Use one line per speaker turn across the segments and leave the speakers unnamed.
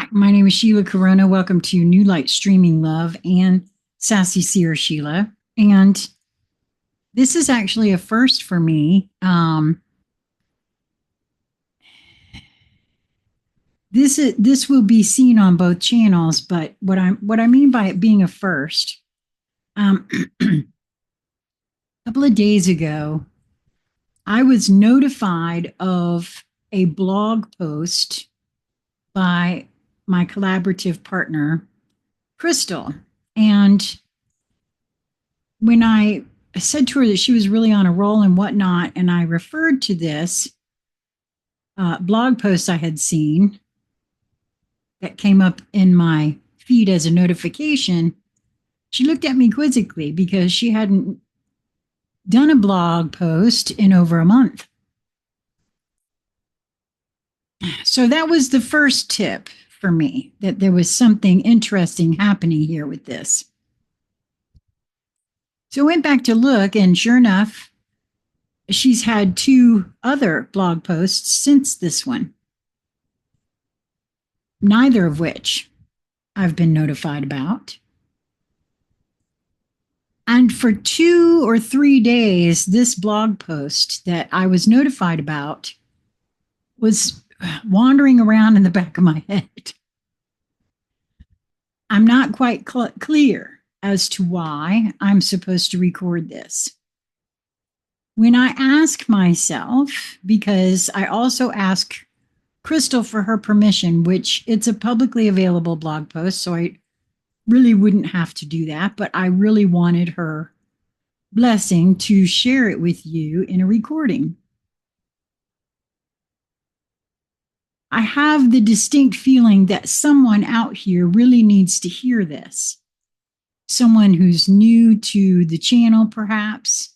Hi, my name is Sheila Karuna. Welcome to New Light Streaming Love and Sassy Seer Sheila. And this is actually a first for me. This will be seen on both channels, but what I mean by it being a first, a couple of days ago, I was notified of a blog post by my collaborative partner, Krystle. And when I said to her that she was really on a roll and whatnot, and I referred to this blog post I had seen that came up in my feed as a notification, she looked at me quizzically because she hadn't done a blog post in over a month. So that was the first tip for me, that there was something interesting happening here with this. So I went back to look, and sure enough, she's had 2 other blog posts since this one, neither of which I've been notified about. And for 2 or 3 days, this blog post that I was notified about was wandering around in the back of my head. I'm not quite clear as to why I'm supposed to record this. When I ask myself, because I also ask Krystle for her permission, which it's a publicly available blog post, so I really wouldn't have to do that, but I really wanted her blessing to share it with you in a recording. I have the distinct feeling that someone out here really needs to hear this. Someone who's new to the channel, perhaps.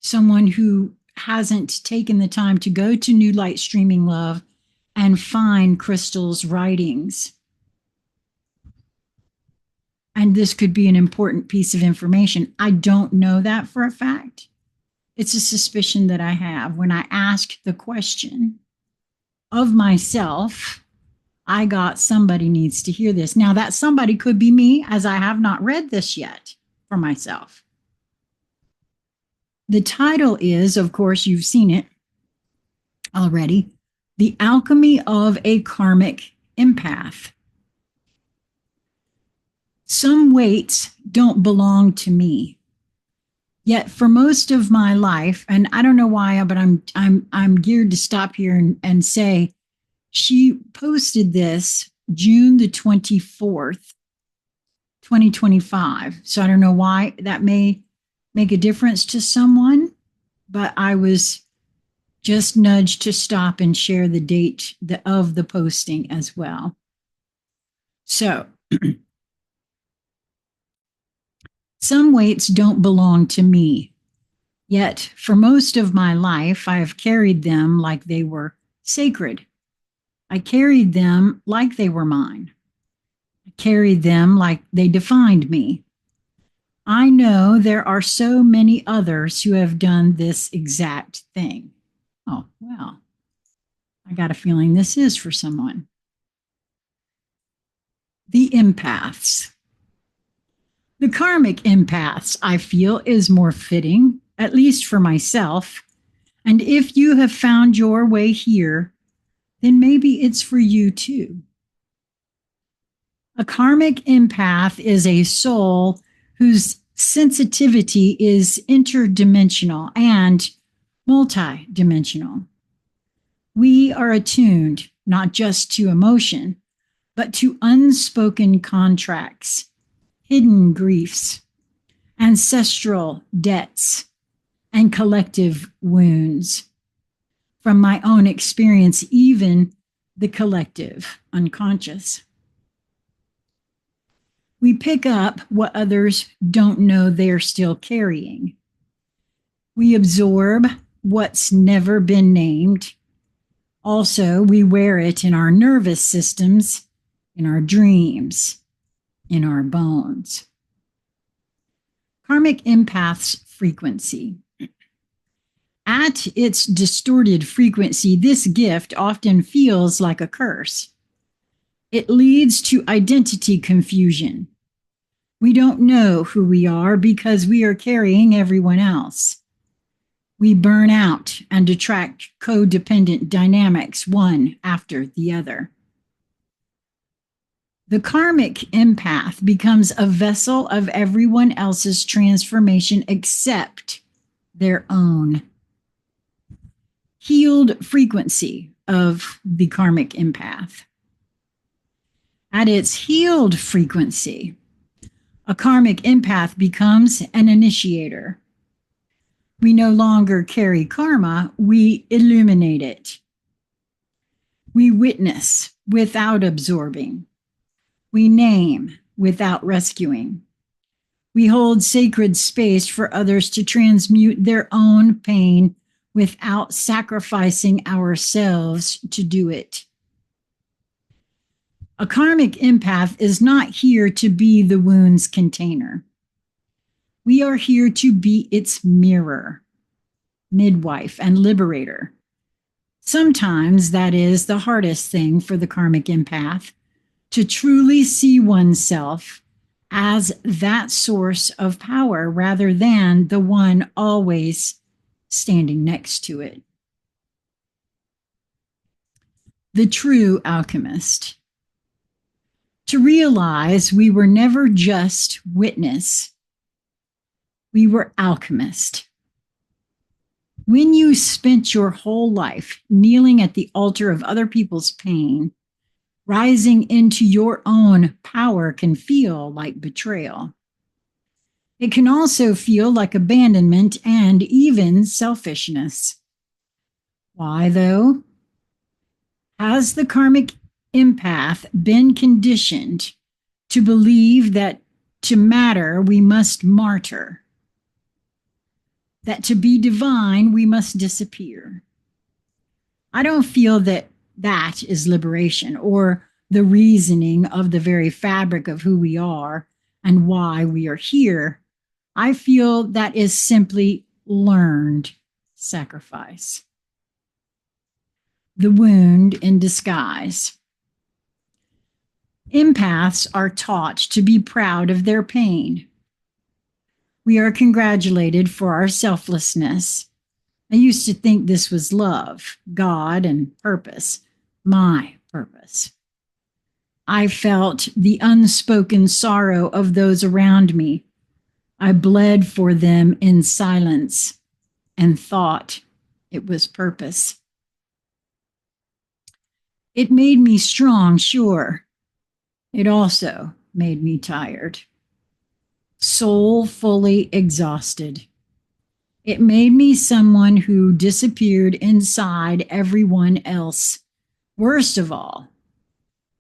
Someone who hasn't taken the time to go to New Light Streaming Love and find Krystle's writings. And this could be an important piece of information. I don't know that for a fact. It's a suspicion that I have. When I ask the question of myself, I got somebody needs to hear this. Now, that somebody could be me, as I have not read this yet for myself. The title is, of course, you've seen it already, The Alchemy of a Karmic Empath. Some weights don't belong to me. Yet for most of my life, and I don't know why, but I'm geared to stop here and say, she posted this June the 24th, 2025. So I don't know why that may make a difference to someone, but I was just nudged to stop and share the date of the posting as well. So some weights don't belong to me, yet for most of my life, I have carried them like they were sacred. I carried them like they were mine. I carried them like they defined me. I know there are so many others who have done this exact thing. Oh, well, I got a feeling this is for someone. The empaths. The karmic empaths, I feel, is more fitting, at least for myself. And if you have found your way here, then maybe it's for you too. A karmic empath is a soul whose sensitivity is interdimensional and multidimensional. We are attuned not just to emotion, but to unspoken contracts, hidden griefs, ancestral debts, and collective wounds. From my own experience, even the collective unconscious. We pick up what others don't know they're still carrying. We absorb what's never been named. Also, we wear it in our nervous systems, in our dreams, in our bones. Karmic empath's frequency. At its distorted frequency, this gift often feels like a curse. It leads to identity confusion. We don't know who we are because we are carrying everyone else. We burn out and attract codependent dynamics one after the other. The karmic empath becomes a vessel of everyone else's transformation except their own. Healed frequency of the karmic empath. At its healed frequency, a karmic empath becomes an initiator. We no longer carry karma, we illuminate it. We witness without absorbing. We name without rescuing. We hold sacred space for others to transmute their own pain without sacrificing ourselves to do it. A karmic empath is not here to be the wound's container. We are here to be its mirror, midwife, and liberator. Sometimes that is the hardest thing for the karmic empath, to truly see oneself as that source of power rather than the one always standing next to it. The true alchemist. To realize we were never just witness, we were alchemist. When you spent your whole life kneeling at the altar of other people's pain, rising into your own power can feel like betrayal. It can also feel like abandonment and even selfishness. Why, though? Has the karmic empath been conditioned to believe that to matter we must martyr? That to be divine we must disappear? I don't feel that that is liberation or the reasoning of the very fabric of who we are and why we are here. I feel that is simply learned sacrifice. The wound in disguise. Empaths are taught to be proud of their pain. We are congratulated for our selflessness. I used to think this was love, God, and purpose, my purpose. I felt the unspoken sorrow of those around me. I bled for them in silence and thought it was purpose. It made me strong, sure. It also made me tired. Soulfully exhausted. It made me someone who disappeared inside everyone else. Worst of all,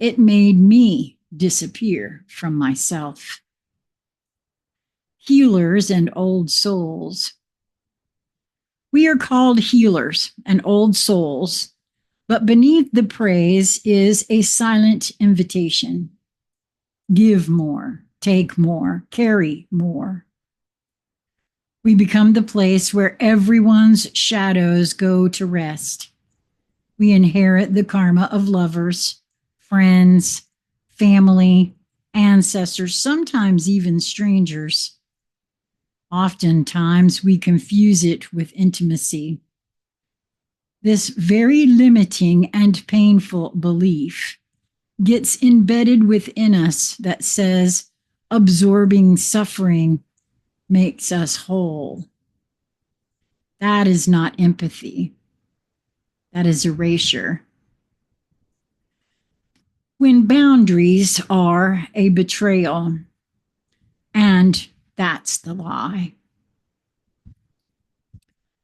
it made me disappear from myself. Healers and old souls. We are called healers and old souls, but beneath the praise is a silent invitation. Give more, take more, carry more. We become the place where everyone's shadows go to rest. We inherit the karma of lovers, friends, family, ancestors, sometimes even strangers. Oftentimes we confuse it with intimacy. This very limiting and painful belief gets embedded within us that says absorbing suffering makes us whole. That is not empathy. That is erasure. When boundaries are a betrayal, and that's the lie.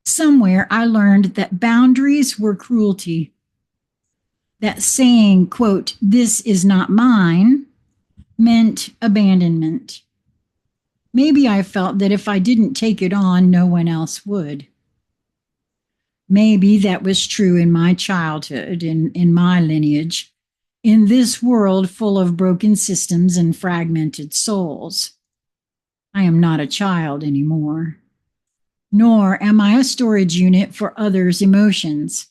Somewhere I learned that boundaries were cruelty. That saying, quote, "this is not mine," meant abandonment. Maybe I felt that if I didn't take it on, no one else would. Maybe that was true in my childhood, in my lineage, in this world full of broken systems and fragmented souls. I am not a child anymore, nor am I a storage unit for others' emotions.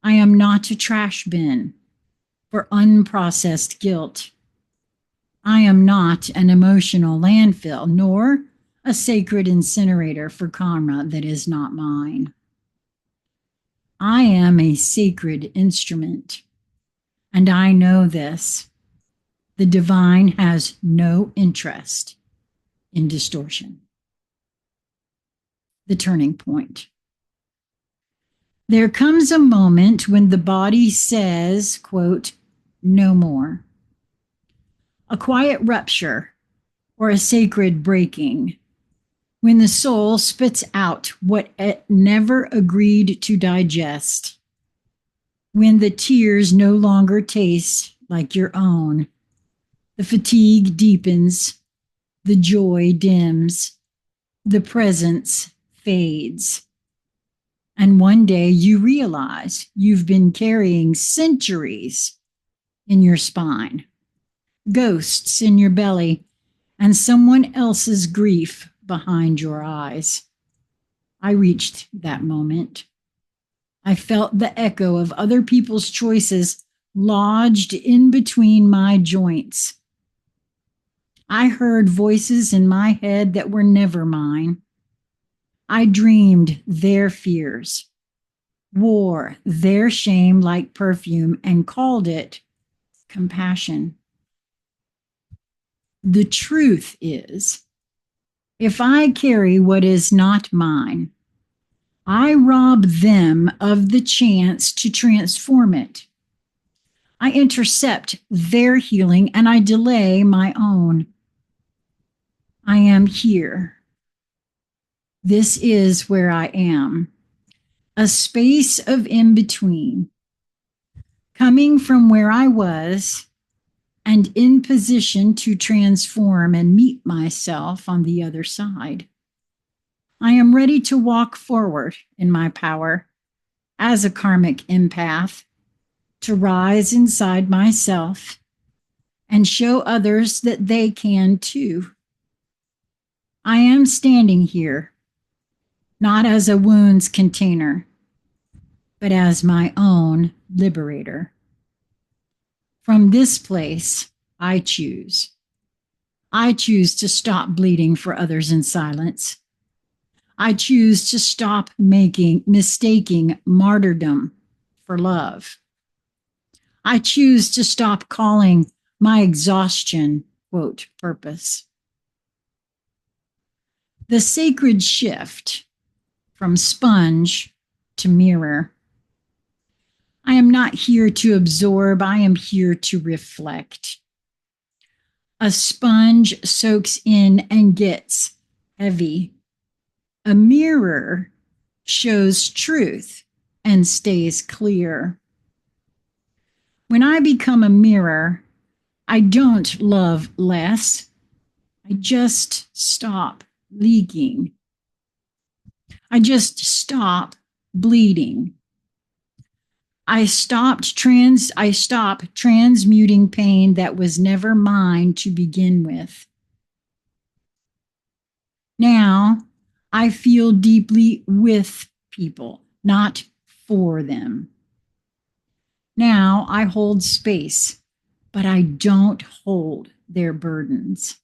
I am not a trash bin. for unprocessed guilt. I am not an emotional landfill, nor a sacred incinerator for karma that is not mine. I am a sacred instrument, and I know this. The divine has no interest in distortion. The turning point. There comes a moment when the body says, quote, no more. A quiet rupture or a sacred breaking, when the soul spits out what it never agreed to digest, when the tears no longer taste like your own, the fatigue deepens, the joy dims, the presence fades. And one day you realize you've been carrying centuries in your spine, ghosts in your belly, and someone else's grief behind your eyes. I reached that moment. I felt the echo of other people's choices lodged in between my joints. I heard voices in my head that were never mine. I dreamed their fears, wore their shame like perfume, and called it compassion. The truth is, if I carry what is not mine, I rob them of the chance to transform it. I intercept their healing and I delay my own. I am here. This is where I am, a space of in between, coming from where I was and in position to transform and meet myself on the other side. I am ready to walk forward in my power as a karmic empath, to rise inside myself and show others that they can too. I am standing here, not as a wounds container, but as my own liberator. From this place, I choose. I choose to stop bleeding for others in silence. I choose to stop mistaking martyrdom for love. I choose to stop calling my exhaustion, quote, purpose. The sacred shift from sponge to mirror. I am not here to absorb, I am here to reflect. A sponge soaks in and gets heavy. A mirror shows truth and stays clear. When I become a mirror, I don't love less. I just stop leaking. I just stop bleeding. I stop transmuting pain that was never mine to begin with. Now I feel deeply with people, not for them. Now I hold space, but I don't hold their burdens.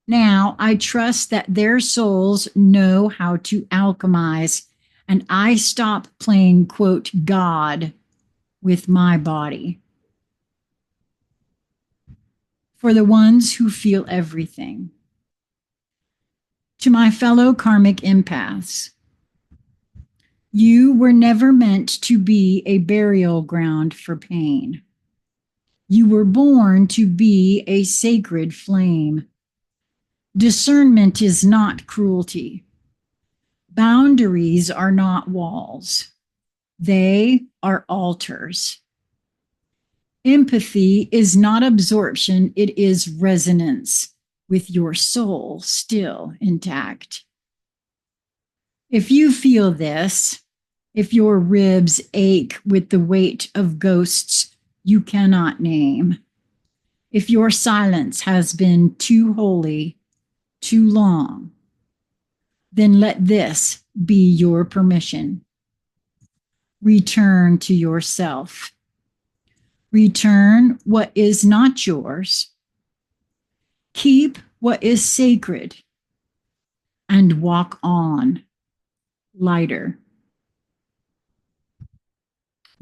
Now I trust that their souls know how to alchemize, and I stop playing, quote, God with my body. For the ones who feel everything. To my fellow karmic empaths, you were never meant to be a burial ground for pain. You were born to be a sacred flame. Discernment is not cruelty. Boundaries are not walls. They are altars. Empathy is not absorption, it is resonance with your soul still intact. If you feel this, if your ribs ache with the weight of ghosts you cannot name, if your silence has been too holy, too long, then let this be your permission. Return to yourself. Return what is not yours. Keep what is sacred. And walk on lighter.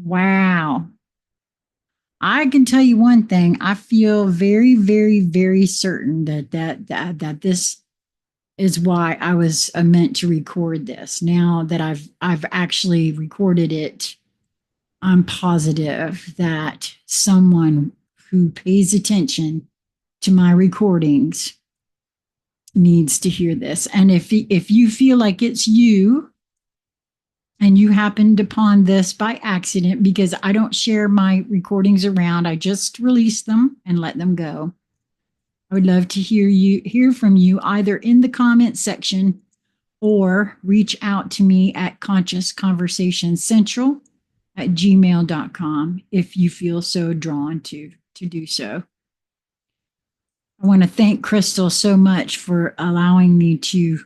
Wow. I can tell you one thing. I feel very, very, very certain that this is why I was meant to record this. Now that I've actually recorded it, I'm positive that someone who pays attention to my recordings needs to hear this. And if you feel like it's you and you happened upon this by accident, because I don't share my recordings around, I just release them and let them go. I would love to hear from you either in the comment section or reach out to me at consciousconversationscentral@gmail.com if you feel so drawn to do so. I want to thank Krystle so much for allowing me to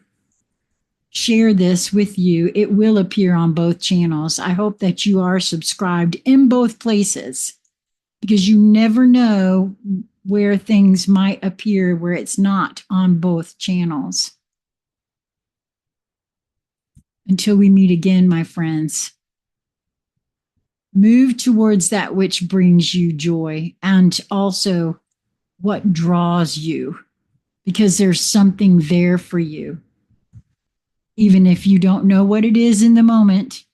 share this with you. It will appear on both channels. I hope that you are subscribed in both places, because you never know where things might appear where it's not on both channels. Until we meet again, my friends, move towards that which brings you joy and also what draws you, because there's something there for you. Even if you don't know what it is in the moment,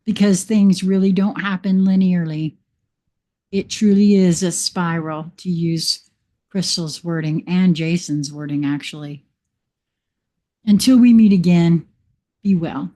because things really don't happen linearly. It truly is a spiral, to use Krystle's wording and Jason's wording, actually. Until we meet again, be well.